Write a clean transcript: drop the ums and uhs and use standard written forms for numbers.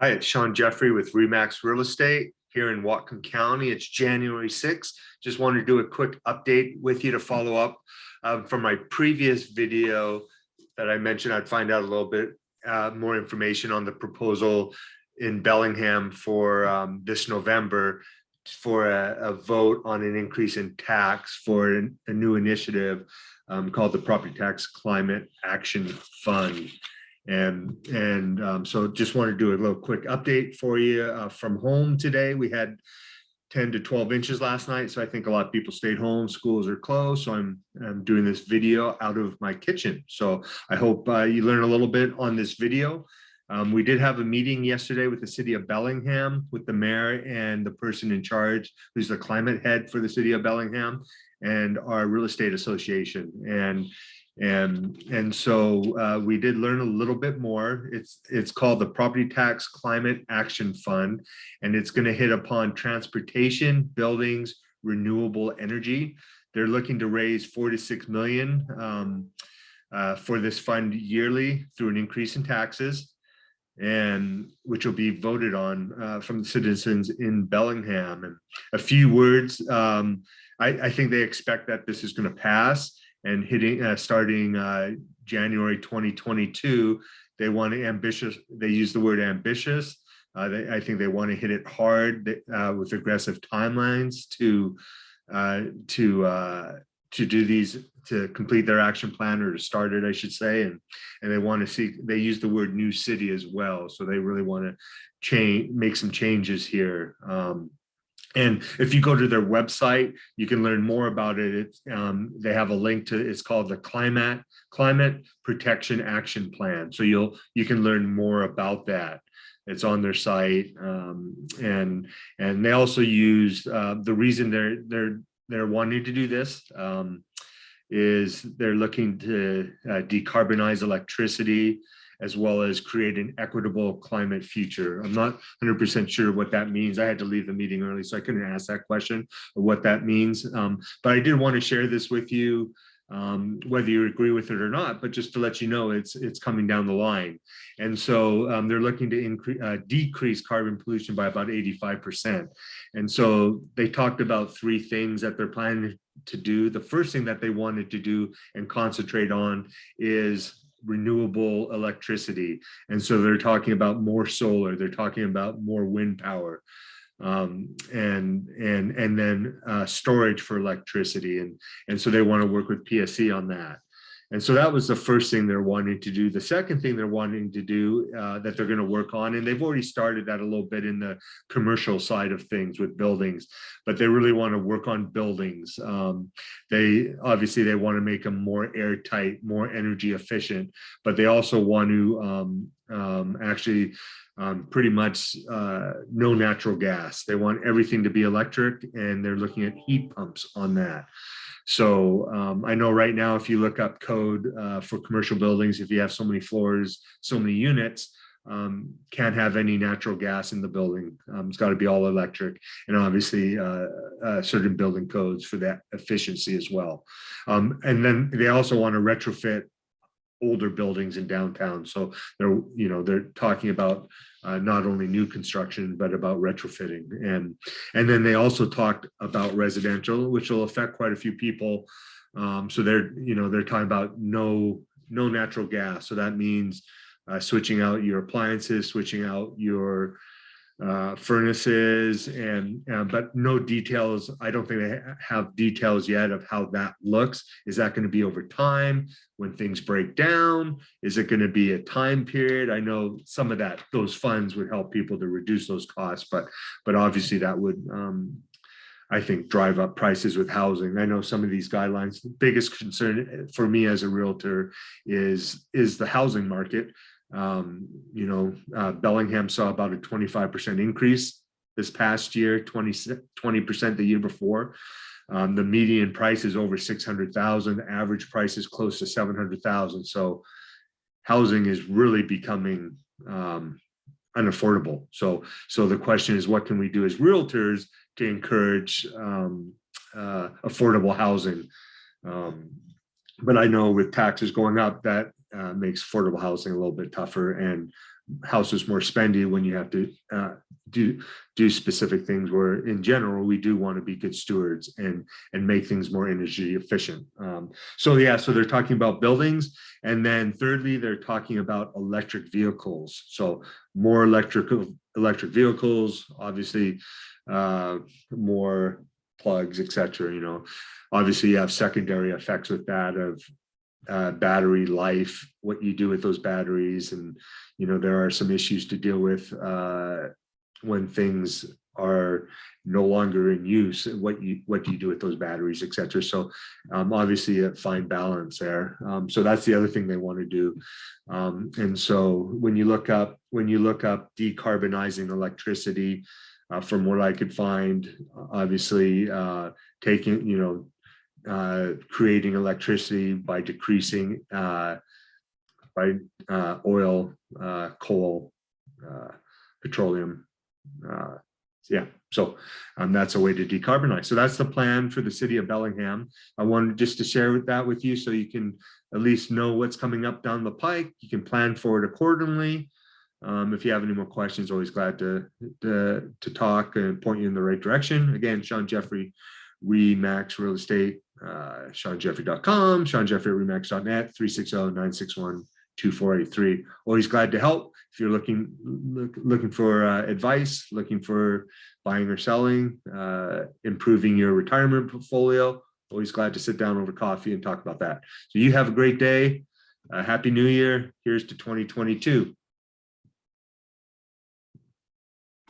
Hi, it's Sean Jeffrey with REMAX Real Estate here in Whatcom County. It's January 6th. Just wanted to do a quick update with you to follow up from my previous video that I mentioned. I'd find out a little bit more information on the proposal in Bellingham for this November for a vote on an increase in tax for a new initiative called the Property Tax Climate Action Fund. So just want to do a little quick update for you from home today. We had 10 to 12 inches last night, so I think a lot of people stayed home. Schools are closed, so I'm doing this video out of my kitchen. So I hope you learn a little bit on this video. We did have a meeting yesterday with the city of Bellingham, with the mayor and the person in charge, who's the climate head for the city of Bellingham, and our real estate association. And so we did learn a little bit more. It's called the Property Tax Climate Action Fund, and it's going to hit upon transportation, buildings, renewable energy. They're looking to raise 4 to 6 million for this fund yearly through an increase in taxes, and which will be voted on from the citizens in Bellingham. And a few words, I think they expect that this is going to pass. And starting January 2022, they want to they use the word ambitious. I think they want to hit it hard with aggressive timelines to do these, to complete their action plan, or to start it, I should say. And they want to see, they use the word new city as well. So they really want to make some changes here. And if you go to their website, you can learn more about it. They have a link to, it's called the Climate Protection Action Plan. So you can learn more about that. It's on their site. And they also use, the reason they're wanting to do this is they're looking to decarbonize electricity, as well as create an equitable climate future. I'm not 100% sure what that means. I had to leave the meeting early, so I couldn't ask that question of what that means. But I did want to share this with you, whether you agree with it or not, but just to let you know it's coming down the line. And so they're looking to decrease carbon pollution by about 85%. And so they talked about 3 things that they're planning to do. The first thing that they wanted to do and concentrate on is renewable electricity. And so they're talking about more solar, they're talking about more wind power, and then storage for electricity. And so they want to work with PSC on that. And so that was the first thing they're wanting to do. The second thing they're wanting to do that they're going to work on, and they've already started that a little bit in the commercial side of things with buildings, but they really want to work on buildings. They obviously want to make them more airtight, more energy efficient, but they also want to actually pretty much no natural gas. They want everything to be electric, and they're looking at heat pumps on that. So I know right now, if you look up code for commercial buildings, if you have so many floors, so many units, can't have any natural gas in the building. It's got to be all electric, and obviously certain building codes for that efficiency as well. And then they also want to retrofit older buildings in downtown. So they're talking about not only new construction, but about retrofitting. And then they also talked about residential, which will affect quite a few people. So they're talking about no natural gas. So that means switching out your appliances, switching out your furnaces, but no details. I don't think they have details yet of how that looks. Is that going to be over time when things break down? Is it going to be a time period? I know some of those funds would help people to reduce those costs, but obviously that would I think drive up prices with housing. I know some of these guidelines, the biggest concern for me as a realtor is the housing market. Bellingham saw about a 25% increase this past year, 20% the year before. The median price is over 600,000. Average price is close to 700,000. So housing is really becoming unaffordable. So the question is, what can we do as realtors to encourage affordable housing? But I know with taxes going up, that makes affordable housing a little bit tougher, and houses more spendy when you have to do specific things, where in general we do want to be good stewards and make things more energy efficient. So they're talking about buildings, and then thirdly they're talking about electric vehicles. So more electric vehicles, obviously, more plugs, etc. You know, obviously you have secondary effects with that of battery life, what you do with those batteries, and you know, there are some issues to deal with when things are no longer in use. What do you do with those batteries, etc. So obviously a fine balance there. So that's the other thing they want to do. And so when you look up decarbonizing electricity, from what I could find, obviously taking, you know, creating electricity by decreasing oil, coal, petroleum. So that's a way to decarbonize. So that's the plan for the city of Bellingham. I wanted just to share that with you so you can at least know what's coming up down the pike. You can plan for it accordingly. If you have any more questions, always glad to talk and point you in the right direction. Again, Sean Jeffrey, REMAX Real Estate, SeanJeffrey.com, SeanJeffrey@remax.net, 360-961-2483. Always glad to help. If you're looking for advice, looking for buying or selling, improving your retirement portfolio, always glad to sit down over coffee and talk about that. So you have a great day. Happy New Year. Here's to 2022.